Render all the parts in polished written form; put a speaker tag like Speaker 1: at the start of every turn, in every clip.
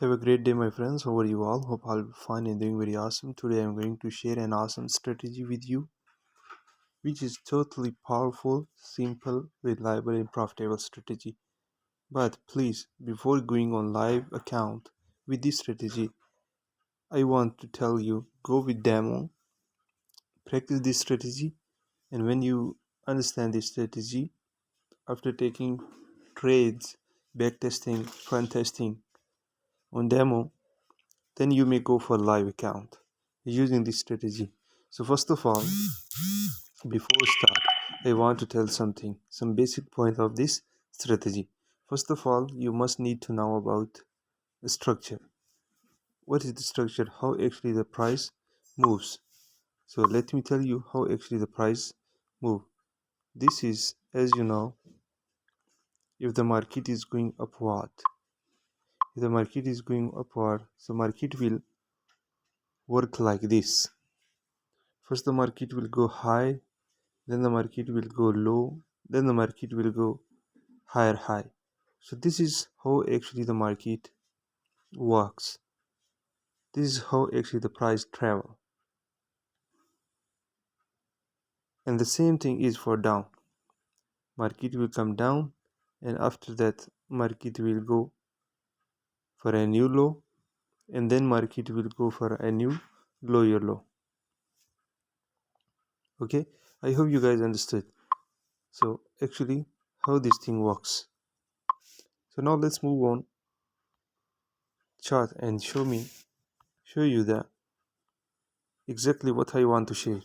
Speaker 1: Have a great day, my friends. How are you all? Hope I'll be fine and doing very awesome. Today, I'm going to share an awesome strategy with you, which is totally powerful, simple, reliable, and profitable strategy. But please, before going on live account with this strategy, I want to tell you go with demo, practice this strategy, and when you understand this strategy, after taking trades, back testing, front testing on demo, then you may go for live account using this strategy. So first of all, before start, I want to tell some basic point of this strategy. First of all, you must need to know about the structure. What is the structure? How actually the price moves. So let me tell you how actually the price move. This is, as you know, if the market is going upward. If the market is going upward, so market will work like this. First the market will go high, then the market will go low, then the market will go higher high. So this is how actually the market works. This is how actually the price travel. And the same thing is for down. Market will come down, and after that market will go for a new low, and then market will go for a new lower low. Okay, I hope you guys understood. So actually how this thing works. So now let's move on chart and show you the exactly what I want to share.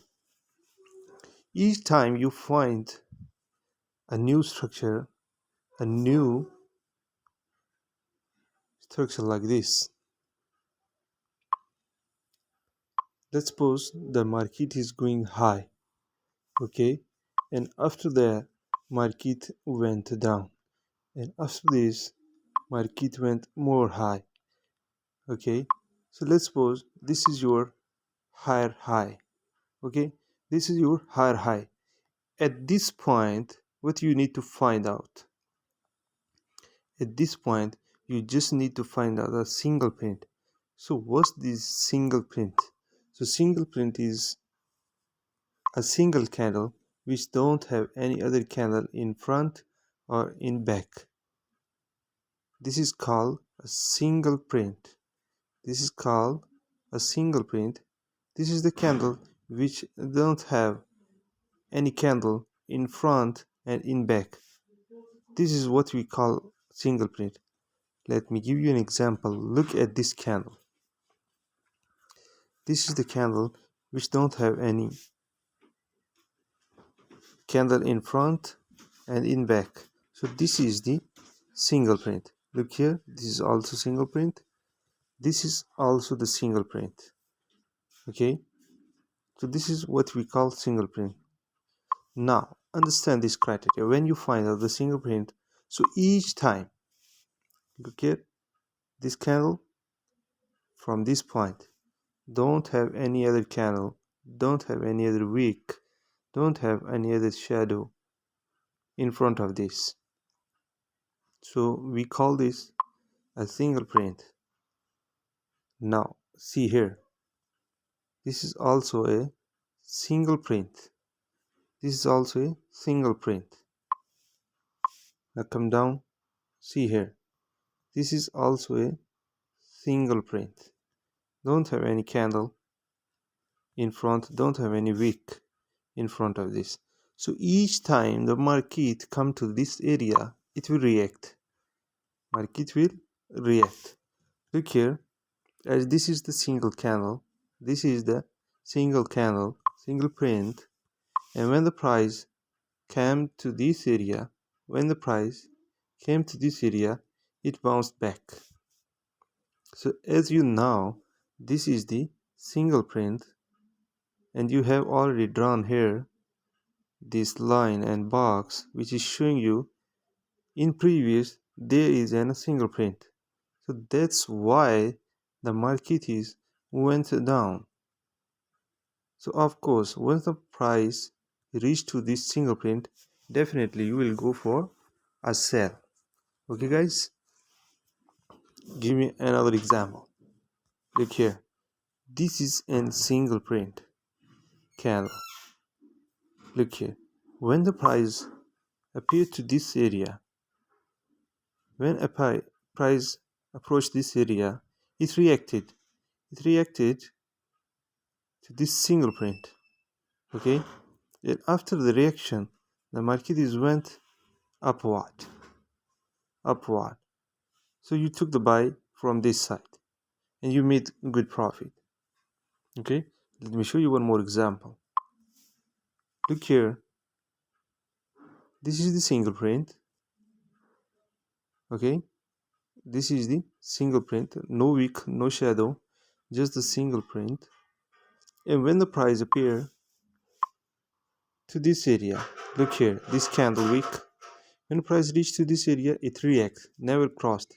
Speaker 1: Each time you find a new structure, a new structure like this, let's suppose the market is going high, okay, and after that market went down, and after this market went more high, okay. So let's suppose this is your higher high, okay, this is your higher high. At this point, what you need to find out, at this point you just need to find out a single print. So what's this single print? So single print is a single candle which don't have any other candle in front or in back. This is called a single print. This is called a single print. This is the candle which don't have any candle in front and in back. This is what we call single print. Let me give you an example. Look at this candle. This is the candle which don't have any candle in front and in back. So this is the single print. Look here, this is also single print. This is also the single print. Okay, so this is what we call single print. Now understand this criteria. When you find out the single print, so each time, look here, this candle from this point don't have any other candle, don't have any other wick, don't have any other shadow in front of this. So we call this a single print. Now see here, this is also a single print. This is also a single print. Now come down, see here, this is also a single print. Don't have any candle in front, don't have any wick in front of this. So each time the market come to this area, it will react. Market will react. Look here, as this is the single candle, this is the single candle, single print, and when the price came to this area, it bounced back. So as you know, this is the single print, and you have already drawn here this line and box which is showing you in previous there is a single print. So that's why the market is went down. So of course once the price reach to this single print, definitely you will go for a sell. Okay guys, give me another example. Look here, this is a single print candle. Look here, when the price appeared to this area, when a price approached this area, it reacted to this single print. Okay, and after the reaction, the market is went upward. So you took the buy from this side and you made good profit. Okay, let me show you one more example. Look here, this is the single print. Okay, this is the single print, no wick, no shadow, just the single print. And when the price appear to this area, look here, this candle wick, when the price reached to this area, it reacts, never crossed,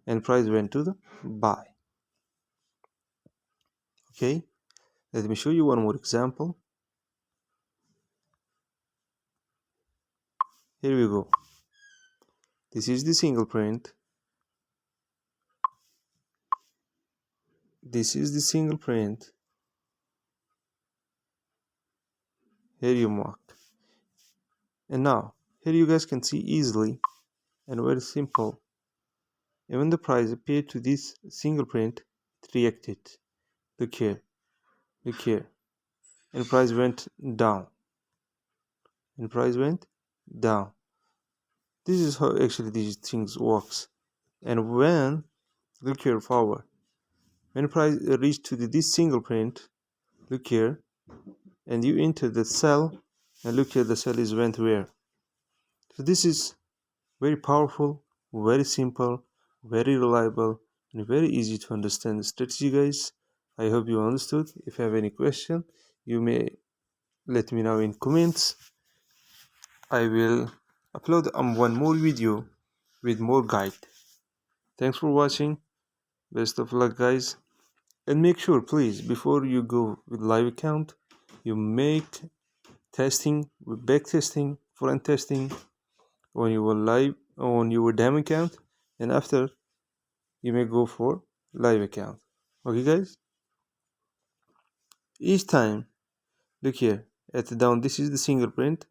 Speaker 1: and price went to the buy. Okay, let me show you one more example. Here we go. This is the single print. This is the single print. Here you mark. And now, here you guys can see easily and very simple. And when the price appeared to this single print, it reacted. Look here. Look here. And price went down. And price went down. This is how actually these things works. And when, look here forward, when price reached to this single print, look here, and you enter the sell, and look here, the sell is went where. So this is very powerful, very simple, very reliable, and very easy to understand strategy, guys. I hope you understood. If you have any question, you may let me know in comments. I will upload one more video with more guide. Thanks for watching. Best of luck, guys. And make sure, please, before you go with live account, you make testing, back testing, front testing on your live, on your demo account, and after you may go for live account. Okay, guys, each time, look here at the down, this is the single print,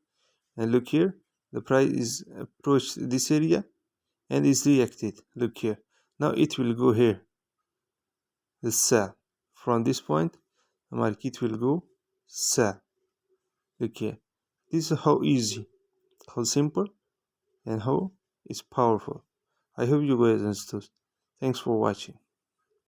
Speaker 1: and look here, the price is approached this area and is reacted. Look here, now it will go here, the sell. From this point, the market will go sell. Look here, this is how easy, how simple, and how it's powerful. I hope you guys understood. Thanks for watching.